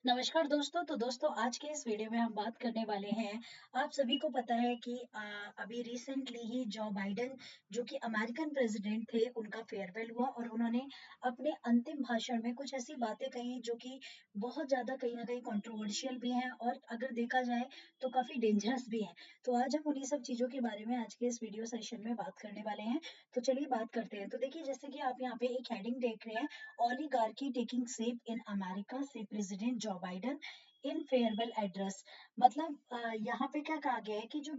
नमस्कार दोस्तों। तो दोस्तों आज के इस वीडियो में हम बात करने वाले हैं। आप सभी को पता है कि अभी रिसेंटली ही जो बाइडेन जो कि अमेरिकन प्रेसिडेंट थे उनका फेयरवेल हुआ और उन्होंने अपने अंतिम भाषण में कुछ ऐसी बातें कही जो कि बहुत ज़्यादा कहीं न कहीं कंट्रोवर्शियल भी हैं और अगर देखा जाए तो काफ़ी डेंजरस भी हैं। तो आज हम उन्हीं सब चीज़ों के बारे में आज के इस वीडियो सेशन में बात करने वाले हैं। तो चलिए बात करते हैं। तो देखिए जैसे कि आप यहाँ पे एक हेडिंग देख रहे हैं, oligarchy taking shape in America से प्रेसिडेंट जो बाइडेन इन फेयरवेल एड्रेस। मतलब यहाँ पे क्या कहा गया है कि जो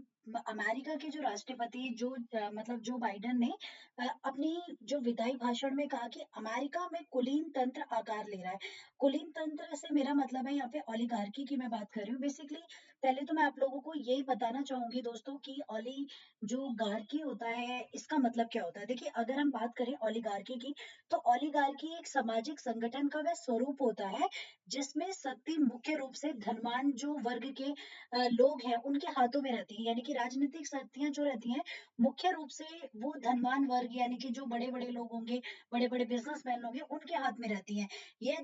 अमेरिका के जो राष्ट्रपति जो मतलब जो बाइडेन ने अपनी जो विदाई भाषण में कहा कि अमेरिका में कुलीन तंत्र आकार ले रहा है। कुलीन तंत्र से मेरा मतलब है यहाँ पे ओलिगार्की की मैं बात कर रही हूँ। बेसिकली पहले तो मैं आप लोगों को यही बताना चाहूंगी दोस्तों कि ओली जो गार्की होता है इसका मतलब क्या होता है। देखिए अगर हम बात करें ओलिगार्की की, तो ओलिगार्की एक सामाजिक संगठन का वह स्वरूप होता है जिसमें शक्ति मुख्य रूप से धनवान जो वर्ग के लोग हैं उनके हाथों में रहती है। यानी कि राजनीतिक शक्तियां जो रहती हैं मुख्य रूप से वो धनवान वर्ग यानी कि जो बड़े बड़े लोग होंगे, बड़े बड़े बिजनेसमैन होंगे उनके हाथ में रहती हैं। यह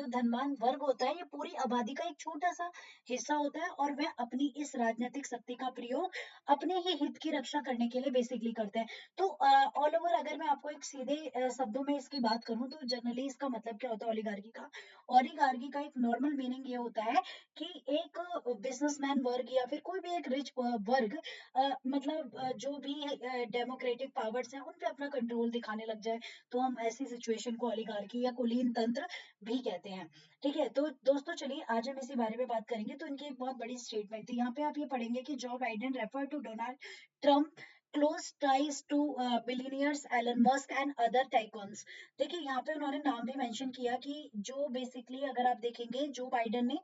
धनवान वर्ग होता है, ये पूरी आबादी का एक छोटा सा हिस्सा होता है और वह अपनी इस राजनीतिक शक्ति का प्रयोग अपने ही हित की रक्षा करने के लिए बेसिकली करते हैं। तो ऑल ओवर अगर मैं आपको एक सीधे शब्दों में इसकी बात करूं तो जनरली इसका मतलब क्या होता है ओलिगार्की का। ओलिगार्की का एक नॉर्मल मीनिंग ये होता है कि एक बिजनेसमैन वर्ग या फिर कोई भी एक रिच वर्ग मतलब जो भी डेमोक्रेटिक पावर्स हैं उन पे अपना कंट्रोल दिखाने लग जाए, तो हम ऐसी सिचुएशन को ओलिगार्की या कुलीन तंत्र भी कहते हैं। ठीक है, तो दोस्तों चलिए आज हम इसी बारे में बात करेंगे। तो इनकी एक बहुत बड़ी स्टेटमेंट थी, यहाँ पे आप ये पढ़ेंगे कि Joe Biden refer to Donald Trump close ties to billionaires Elon Musk and other tycoons। देखिए यहाँ पे उन्होंने नाम भी मेंशन किया कि जो बेसिकली अगर आप देखेंगे जो बाइडेन ने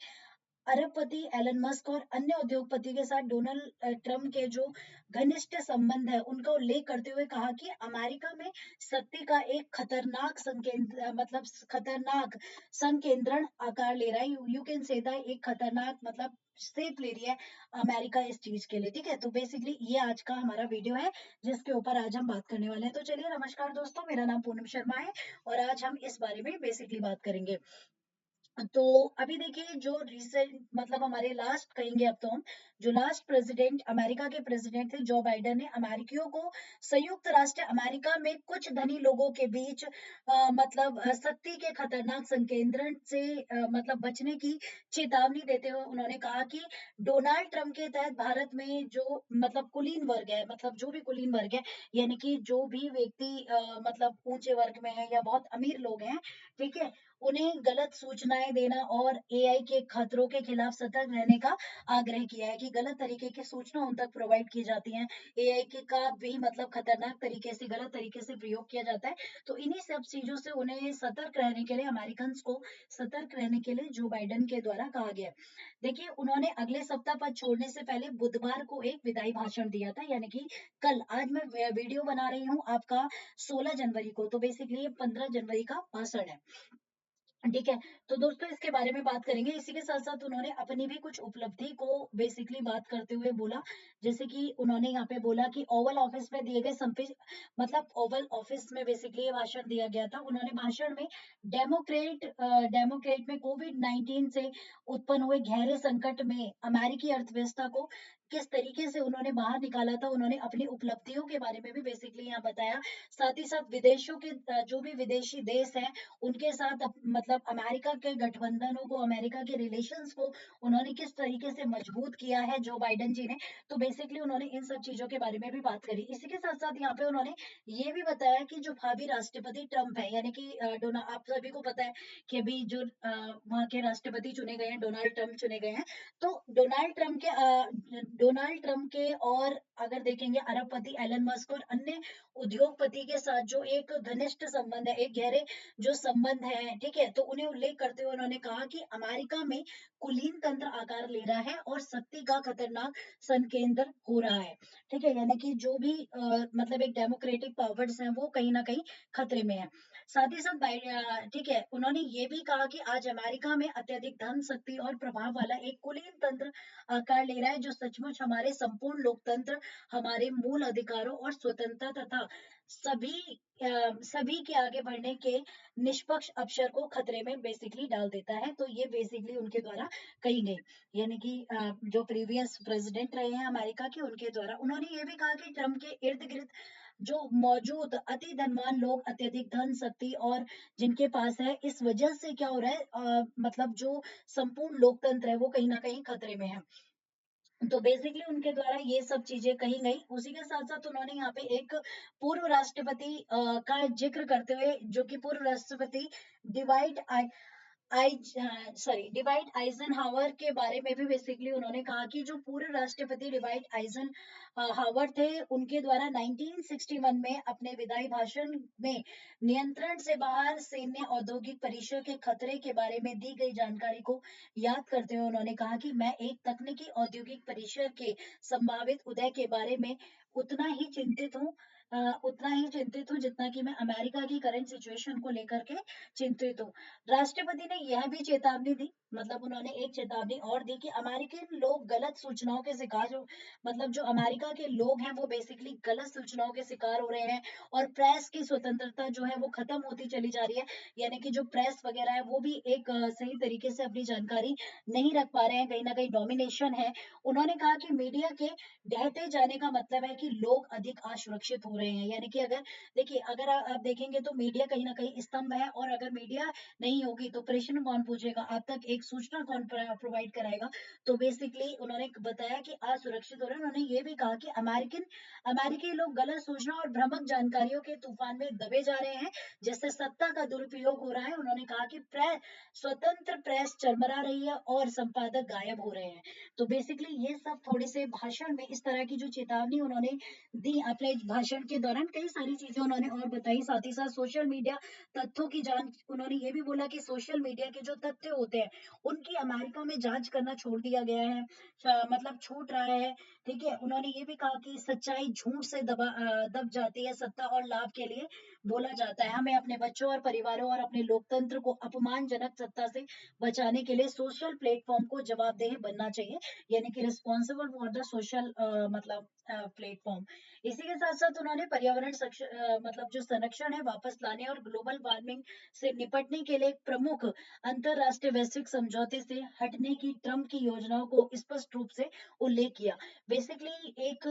अरबपति एलन मस्क और अन्य उद्योगपति के साथ डोनाल्ड ट्रम्प के जो घनिष्ठ संबंध है उनका उल्लेख करते हुए कहा कि अमेरिका में शक्ति का एक खतरनाक मतलब खतरनाक संकेंद्रण आकार ले रहा है। यू कैन से दैट एक खतरनाक मतलब शेप ले रही है अमेरिका इस चीज के लिए। ठीक है, तो बेसिकली ये आज का हमारा वीडियो है जिसके ऊपर आज हम बात करने वाले हैं। तो चलिए नमस्कार दोस्तों, मेरा नाम पूनम शर्मा है और आज हम इस बारे में बेसिकली बात करेंगे। तो अभी देखिए जो रिसेंट मतलब हमारे लास्ट कहेंगे अब तो हम जो लास्ट प्रेसिडेंट अमेरिका के प्रेसिडेंट थे जो बाइडेन ने अमेरिकियों को संयुक्त राष्ट्र अमेरिका में कुछ धनी लोगों के बीच मतलब शक्ति के खतरनाक संकेंद्रण से मतलब बचने की चेतावनी देते हुए उन्होंने कहा कि डोनाल्ड ट्रम्प के तहत भारत में जो मतलब कुलीन वर्ग है, मतलब जो भी कुलीन वर्ग है यानी कि जो भी व्यक्ति मतलब ऊंचे वर्ग में है या बहुत अमीर लोग हैं, ठीक है, उन्हें गलत सूचनाएं देना और एआई के खतरों के खिलाफ सतर्क रहने का आग्रह किया है कि गलत तरीके की सूचना उन तक प्रोवाइड की जाती हैं। एआई के का भी मतलब खतरनाक तरीके से गलत तरीके से प्रयोग किया जाता है। तो इन्हीं सब चीजों से उन्हें सतर्क रहने के लिए अमेरिकन को सतर्क रहने के लिए जो बाइडेन के द्वारा कहा गया। देखिए उन्होंने अगले सप्ताह पद छोड़ने से पहले बुधवार को एक विदाई भाषण दिया था, यानी कि कल। आज मैं वीडियो बना रही हूँ आपका 16 जनवरी को, तो बेसिकली ये 15 जनवरी का भाषण है। ठीक है, तो दोस्तों इसके बारे में बात करेंगे। इसी के साथ साथ उन्होंने अपनी भी कुछ उपलब्धि को बेसिकली बात करते हुए बोला, जैसे कि उन्होंने यहाँ पे बोला कि ओवल ऑफिस में दिए गए मतलब ओवल ऑफिस में बेसिकली ये भाषण दिया गया था। उन्होंने भाषण में डेमोक्रेट में कोविड-19 से उत्पन्न हुए गहरे संकट में अमेरिकी अर्थव्यवस्था को किस तरीके से उन्होंने बाहर निकाला था, उन्होंने अपनी उपलब्धियों के बारे में भी बेसिकली यहाँ बताया। साथ ही साथ विदेशों के जो भी विदेशी देश हैं उनके साथ मतलब अमेरिका के गठबंधनों को, अमेरिका के रिलेशंस को उन्होंने किस तरीके से मजबूत किया है जो बाइडेन जी ने। तो बेसिकली उन्होंने इन सब चीजों के बारे में भी बात करी। इसी के साथ साथ यहाँ पे उन्होंने ये भी बताया कि जो भावी राष्ट्रपति ट्रम्प है, यानी कि आप सभी को पता है कि अभी जो वहाँ के राष्ट्रपति चुने गए हैं डोनाल्ड ट्रम्प चुने गए हैं। तो डोनाल्ड ट्रम्प के और अगर देखेंगे अरबपति एलन मस्क और अन्य उद्योगपति के साथ जो एक घनिष्ठ संबंध है, एक गहरे जो संबंध है, ठीक है, तो उन्हें उल्लेख करते हुए उन्होंने कहा कि अमेरिका में कुलीन तंत्र आकार ले रहा है और शक्ति का खतरनाक संकेंद्र हो रहा है। ठीक है, यानी कि जो भी मतलब एक डेमोक्रेटिक पावर्स हैं वो कहीं ना कहीं खतरे में है। साथ ही साथ ठीक है, उन्होंने ये भी कहा कि आज अमेरिका में अत्यधिक धन शक्ति और प्रभाव वाला एक कुलीन तंत्र आकार ले रहा है जो सचमुच सचमुच हमारे संपूर्ण लोकतंत्र, हमारे मूल अधिकारों और स्वतंत्रता तथा सभी के आगे बढ़ने के निष्पक्ष अवसर को खतरे में बेसिकली डाल देता है। तो ये बेसिकली उनके द्वारा कही गई, यानी कि जो प्रीवियस प्रेसिडेंट रहे हैं अमेरिका के, उनके द्वारा। उन्होंने ये भी कहा कि ट्रम्प के इर्द गिर्द जो मौजूद अति धनवान लोग, अत्यधिक धन शक्ति और जिनके पास है, इस वजह से क्या हो रहा है, मतलब जो संपूर्ण लोकतंत्र है वो कहीं ना कहीं खतरे में है। तो बेसिकली उनके द्वारा ये सब चीजें कही गई। उसी के साथ साथ उन्होंने यहाँ पे एक पूर्व राष्ट्रपति का जिक्र करते हुए, जो कि पूर्व राष्ट्रपति डिवाइड डिवाइड आइजनहावर के बारे में भी बेसिकली उन्होंने कहा कि जो पूर्व राष्ट्रपति डिवाइड आइजन हावर थे, उनके द्वारा 1961 में अपने विदाई भाषण में नियंत्रण से बाहर सैन्य औद्योगिक परिसर के खतरे के बारे में दी गई जानकारी को याद करते हुए उन्होंने कहा कि मैं एक तकनीकी औद्योगिक परिसर के संभावित उदय के बारे में उतना ही चिंतित हूँ, जितना कि मैं अमेरिका की करंट सिचुएशन को लेकर के चिंतित हूँ। राष्ट्रपति ने यह भी चेतावनी दी, मतलब उन्होंने एक चेतावनी और दी कि अमेरिकन लोग गलत सूचनाओं के शिकार हो, मतलब जो अमेरिका के लोग हैं वो बेसिकली गलत सूचनाओं के शिकार हो रहे हैं और प्रेस की स्वतंत्रता जो है वो खत्म होती चली जा रही है, यानी कि जो प्रेस वगैरह है वो भी एक सही तरीके से अपनी जानकारी नहीं रख पा रहे हैं, कहीं ना कहीं डोमिनेशन है। उन्होंने कहा कि मीडिया के ढहते जाने का मतलब है कि लोग अधिक असुरक्षित हो रहे हैं, यानी कि अगर देखिए, अगर आप देखेंगे तो मीडिया कहीं ना कहीं स्तंभ है, और अगर मीडिया नहीं होगी तो प्रश्न कौन पूछेगा, आप तक एक सूचना कौन प्रोवाइड कराएगा। तो बेसिकली उन्होंने बताया कि असुरक्षित हो रहे हैं। उन्होंने ये भी कहा कि अमेरिकी लोग गलत सूचना और भ्रामक जानकारियों के तूफान में दबे जा रहे हैं, जिससे सत्ता का दुरुपयोग हो रहा है। उन्होंने कहा कि स्वतंत्र प्रेस चरमरा रही है और संपादक गायब हो रहे हैं। तो बेसिकली ये सब थोड़े से भाषण में इस तरह की जो चेतावनी उन्होंने दी अपने भाषण के दौरान, कई सारी चीजें उन्होंने और बताई। साथ ही साथ सोशल मीडिया तथ्यों की जांच, उन्होंने ये भी बोला कि सोशल मीडिया के जो तथ्य होते हैं उनकी अमेरिका में जांच करना छोड़ दिया गया है, मतलब छूट रहा है। ठीक है, उन्होंने ये भी कहा कि सच्चाई झूठ से दब जाती है, सत्ता और लाभ के लिए बोला जाता है। हमें अपने बच्चों और परिवारों और अपने लोकतंत्र को अपमानजनक सत्ता से बचाने के लिए सोशल प्लेटफॉर्म को जवाबदेह बनना चाहिए, यानी कि रिस्पॉन्सिबल फॉर द सोशल मतलब प्लेटफॉर्म। इसी के साथ साथ उन्होंने पर्यावरण मतलब जो संरक्षण है वापस लाने और ग्लोबल वार्मिंग से निपटने के लिए एक प्रमुख अंतरराष्ट्रीय वैश्विक समझौते से हटने की ट्रम्प की योजनाओं को स्पष्ट रूप से उल्लेख किया। बेसिकली एक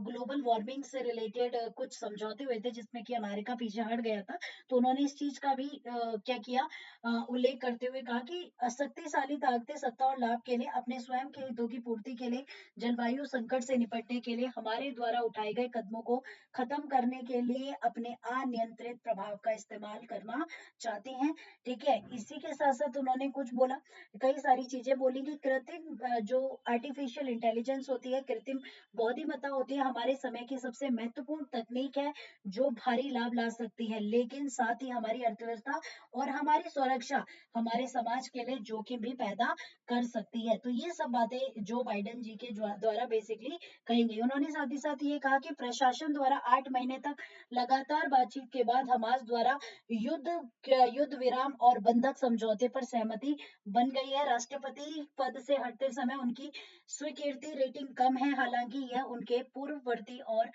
ग्लोबल वार्मिंग से रिलेटेड कुछ समझौते हुए थे जिसमें कि अमेरिका पीछे हट गया था। तो उन्होंने इस चीज का भी क्या किया, उल्लेख करते हुए कहा कि शक्तिशाली ताकतें सत्ता और लाभ के लिए अपने स्वयं के हितों की पूर्ति के लिए जलवायु संकट से निपटने के लिए हमारे द्वारा उठाए गए कदमों को खत्म करने के लिए अपने अनियंत्रित प्रभाव का इस्तेमाल करना चाहते हैं। ठीक है, इसी के साथ साथ उन्होंने कुछ बोला, कई सारी चीजें बोली कि कृत्रिम जो आर्टिफिशियल इंटेलिजेंस होती है, कृत्रिम बुद्धिमत्ता होती है, हमारे समय की सबसे महत्वपूर्ण तकनीक है जो भारी लाभ ला सकती है, लेकिन साथ ही हमारी अर्थव्यवस्था और हमारी सुरक्षा, हमारे समाज के लिए जोखिम भी पैदा कर सकती है। तो ये सब बातें जो बाइडेन जी के द्वारा बेसिकली कही गई। उन्होंने साथ ही साथ ये कहा कि प्रशासन द्वारा 8 महीने तक लगातार बातचीत के बाद हमास द्वारा युद्ध विराम और बंधक समझौते पर सहमति बन गई है। राष्ट्रपति पद से हटते समय उनकी स्वीकृति रेटिंग कम है, हालांकि यह उनके पूर्ववर्ती और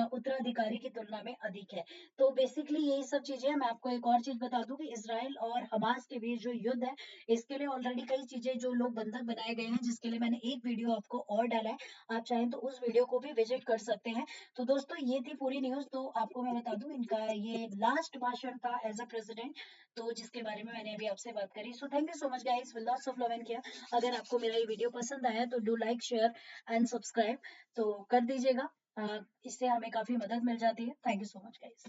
उत्तराधिकारी की तुलना में अधिक है। तो बेसिकली यही सब चीजें हैं। मैं आपको एक और चीज बता दूं कि इसराइल और हमास के बीच जो युद्ध है, इसके लिए ऑलरेडी कई चीजें जो लोग बंधक बनाए गए हैं, जिसके लिए मैंने एक वीडियो आपको और डाला है, आप चाहें तो उस वीडियो को भी विजिट कर सकते हैं। तो दोस्तों ये थी पूरी न्यूज। तो आपको मैं बता दूं, इनका ये लास्ट भाषण था एज अ प्रेसिडेंट, तो जिसके बारे में मैंने अभी आपसे बात करी। So thank you so much guys, with lots of love and care. अगर आपको मेरा ये वीडियो पसंद आया तो do like, share and subscribe तो कर दीजिएगा। इससे हमें काफी मदद मिल जाती है। Thank you so much guys.